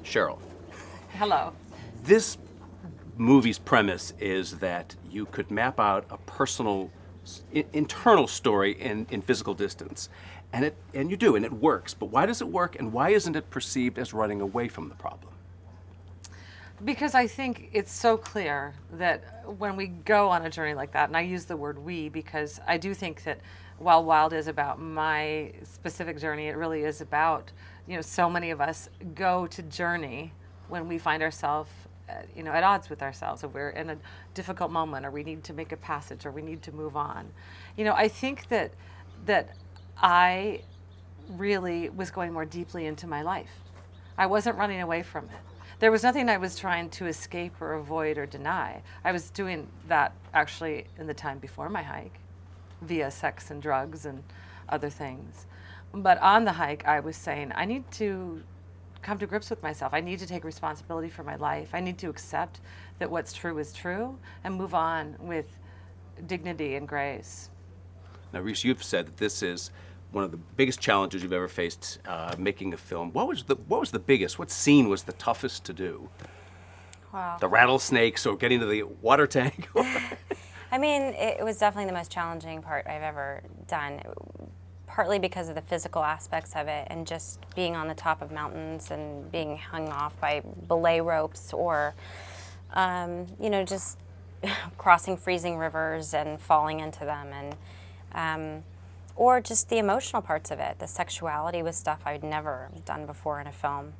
Cheryl, Hello. this movie's premise is that you could map out a personal, internal story in physical distance. And you do, and it works. But why does it work, and why isn't it perceived as running away from the problem? Because I think it's so clear that when we go on a journey like that, and I use the word we because I do think that while Wild is about my specific journey, it really is about, so many of us go to journey when we find ourselves, at odds with ourselves, or we're in a difficult moment, or we need to make a passage, or we need to move on. I think that I really was going more deeply into my life. I wasn't running away from it. There was nothing I was trying to escape or avoid or deny. I was doing that actually in the time before my hike via sex and drugs and other things. But on the hike, I was saying, I need to come to grips with myself. I need to take responsibility for my life. I need to accept that what's true is true and move on with dignity and grace. Now, Reese, you've said that this is one of the biggest challenges you've ever faced making a film. What was the biggest? What scene was the toughest to do? Wow. The rattlesnakes or getting to the water tank? I mean, it was definitely the most challenging part I've ever done, partly because of the physical aspects of it and just being on the top of mountains and being hung off by belay ropes or, just crossing freezing rivers and falling into them and or just the emotional parts of it. The sexuality was stuff I'd never done before in a film.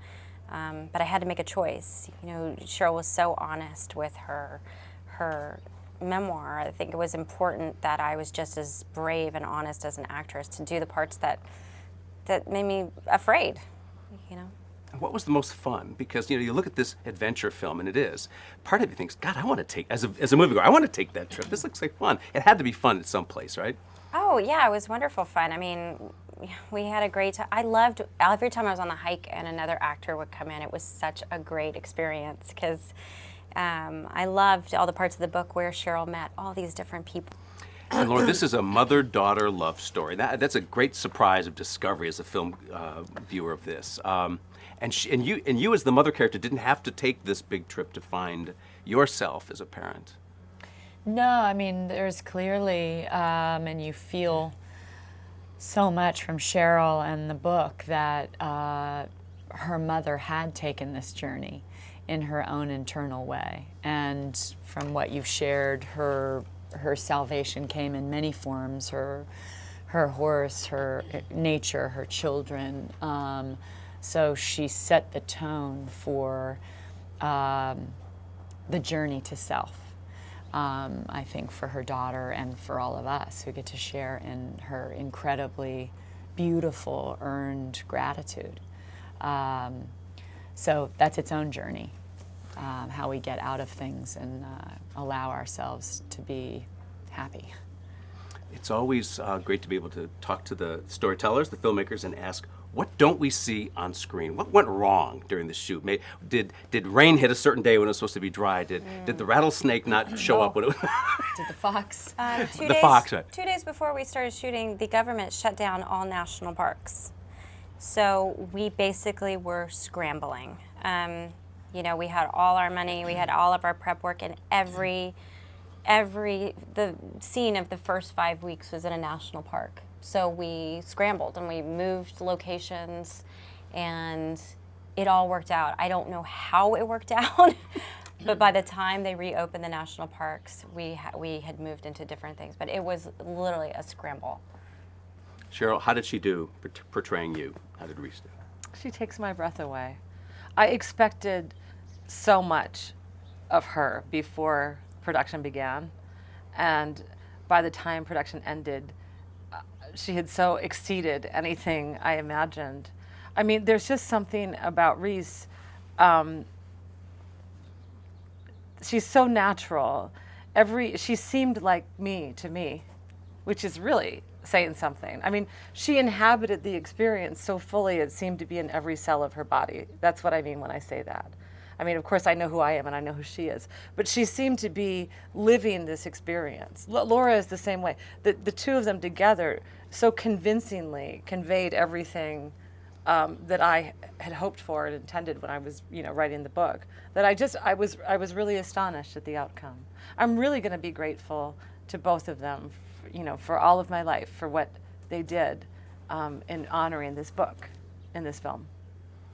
But I had to make a choice. Cheryl was so honest with her memoir. I think it was important that I was just as brave and honest as an actress to do the parts that made me afraid, What was the most fun? Because you look at this adventure film, and it is. Part of you thinks, God, I want to take as a moviegoer, I want to take that trip. This looks like fun. It had to be fun at some place, right? Oh, yeah, it was wonderful fun. I mean, we had a great time. I loved every time I was on the hike and another actor would come in. It was such a great experience because I loved all the parts of the book where Cheryl met all these different people. And Lauren, this is a mother-daughter love story. That's a great surprise of discovery as a film viewer of this. And you as the mother character didn't have to take this big trip to find yourself as a parent. No, I mean, there's clearly, and you feel so much from Cheryl and the book that her mother had taken this journey in her own internal way. And from what you've shared, her salvation came in many forms, her horse, her nature, her children. So she set the tone for the journey to self. I think for her daughter and for all of us who get to share in her incredibly beautiful earned gratitude. So that's its own journey, how we get out of things and allow ourselves to be happy. It's always great to be able to talk to the storytellers, the filmmakers, and ask, what don't we see on screen? What went wrong during the shoot? Did rain hit a certain day when it was supposed to be dry? Did the rattlesnake not show up when it was... Did the fox? Fox, right. 2 days before we started shooting, the government shut down all national parks. So we basically were scrambling. We had all our money, we had all of our prep work, and the scene of the first 5 weeks was in a national park. So we scrambled and we moved locations and it all worked out. I don't know how it worked out, but by the time they reopened the national parks, we had moved into different things, but it was literally a scramble. Cheryl, how did she do portraying you? How did Reese do? She takes my breath away. I expected so much of her before production began, and by the time production ended, she had so exceeded anything I imagined. I mean, there's just something about Reese. She's so natural. She seemed like me to me, which is really saying something. I mean, she inhabited the experience so fully it seemed to be in every cell of her body. That's what I mean when I say that. I mean, of course, I know who I am and I know who she is, but she seemed to be living this experience. Laura is the same way. The two of them together so convincingly conveyed everything that I had hoped for and intended when I was, writing the book. That I was really astonished at the outcome. I'm really going to be grateful to both of them, for all of my life for what they did in honoring this book in this film.